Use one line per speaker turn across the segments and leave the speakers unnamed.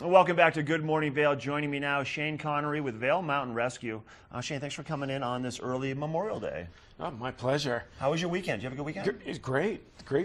Welcome back to Good Morning Vail. Joining me now, Shane Connary with Vail Mountain Rescue. Shane, thanks for coming in on this early Memorial Day.
Oh, my pleasure.
How was your weekend? Did you have a good weekend?
It's great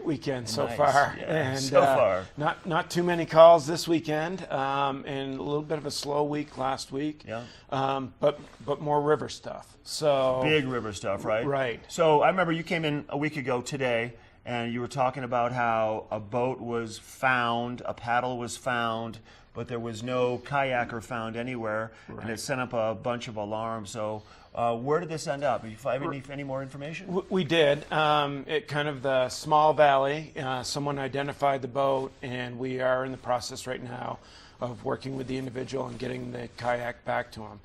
weekend so
Nice.
far.
Yeah,
and
so far.
Not too many calls this weekend, and a little bit of a slow week last week.
Yeah.
But more river stuff. So
big river stuff, right?
Right.
So I remember you came in a week ago today, and you were talking about how a boat was found, a paddle was found, but there was no kayaker found anywhere,
Right.
and it sent up a bunch of alarms. So where did this end up? Did you find any more information?
We did. It kind of the small valley. Someone identified the boat, and we are in the process right now of working with the individual and getting the kayak back to him.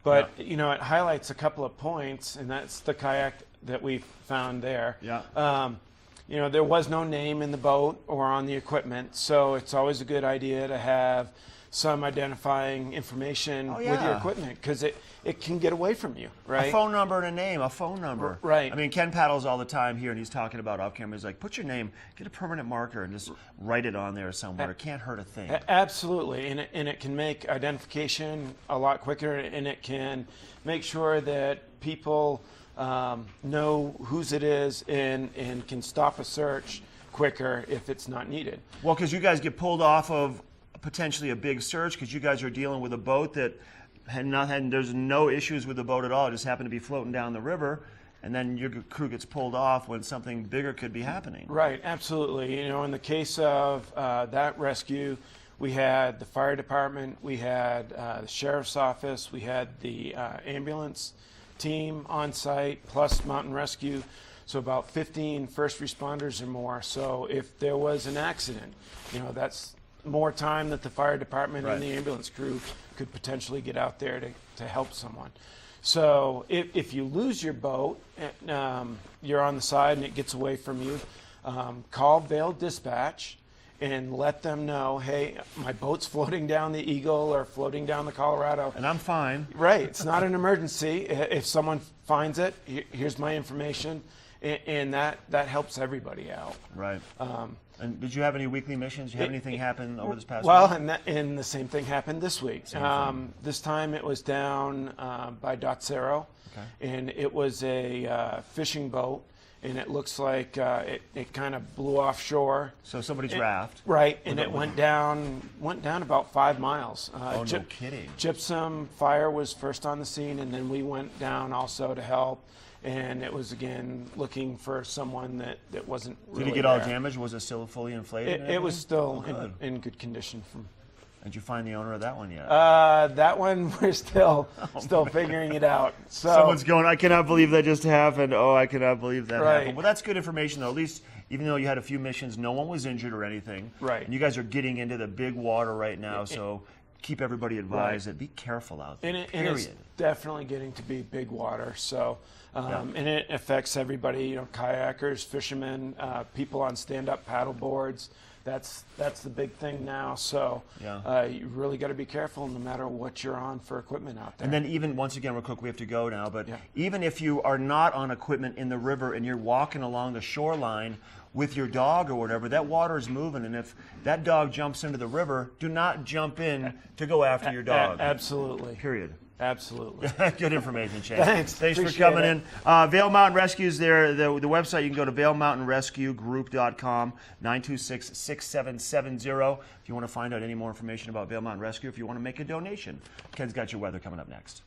But you know, it highlights a couple of points, and that's the kayak that we found there.
Yeah.
You know, there was no name in the boat or on the equipment, so it's always a good idea to have some identifying information with your equipment, because it can get away from you, right?
A phone number and a name, a phone number.
Right.
I mean, Ken paddles all the time here, and he's talking about off camera. He's like, put your name, get a permanent marker, and just write it on there somewhere. It can't hurt a thing.
Absolutely, and it can make identification a lot quicker, and it can make sure that people know whose it is and can stop a search quicker if it's not needed.
Well, because you guys get pulled off of potentially a big search, because you guys are dealing with a boat that there's no issues with the boat at all. It just happened to be floating down the river, and then your crew gets pulled off when something bigger could be happening.
Right, absolutely. You know, in the case of that rescue, we had the fire department, we had the sheriff's office, we had the ambulance team on site, plus mountain rescue, so about 15 first responders or more. So if there was an accident, you know, that's more time that the fire department and the ambulance crew could potentially get out there to help someone. So if you lose your boat, you're on the side and it gets away from you, call Vail Dispatch and let them know, hey, my boat's floating down the Eagle or floating down the Colorado.
And I'm fine.
Right, it's not an emergency. If someone finds it, here's my information, and that helps everybody out.
Right. And did you have any weekly missions? Did you have anything happen over this past
week? And the same thing happened this week.
This
time it was down by Dotsero, and it was a fishing boat. And it looks like it kind of blew offshore.
So somebody's raft.
Right, and it went down about 5 miles.
Oh, no kidding.
Gypsum Fire was first on the scene, and then we went down also to help. And it was, again, looking for someone that wasn't really
Did it get all damaged? Was it still fully inflated?
It was still in good condition.
Did you find the owner of that one yet?
That one we're still figuring it out. So
someone's going, I cannot believe that just happened. Oh, I cannot believe that happened. Well, that's good information, though. At least, even though you had a few missions, no one was injured or anything.
Right.
And you guys are getting into the big water right now, so keep everybody advised that be careful out there.
And it's definitely getting to be big water. So, and it affects everybody. You know, kayakers, fishermen, people on stand-up paddle boards. That's the big thing now. So you really got to be careful no matter what you're on for equipment out there.
And then even, once again, real quick, we have to go now, but even if you are not on equipment in the river and you're walking along the shoreline with your dog or whatever, that water is moving, and if that dog jumps into the river, do not jump in to go after your dog.
Absolutely.
Period.
Absolutely.
Good information, Shane.
Thanks
for coming in. Vail Mountain Rescue's there. The website, you can go to vailmountainrescuegroup.com, 926-6770. If you want to find out any more information about Vail Mountain Rescue, if you want to make a donation. Ken's got your weather coming up next.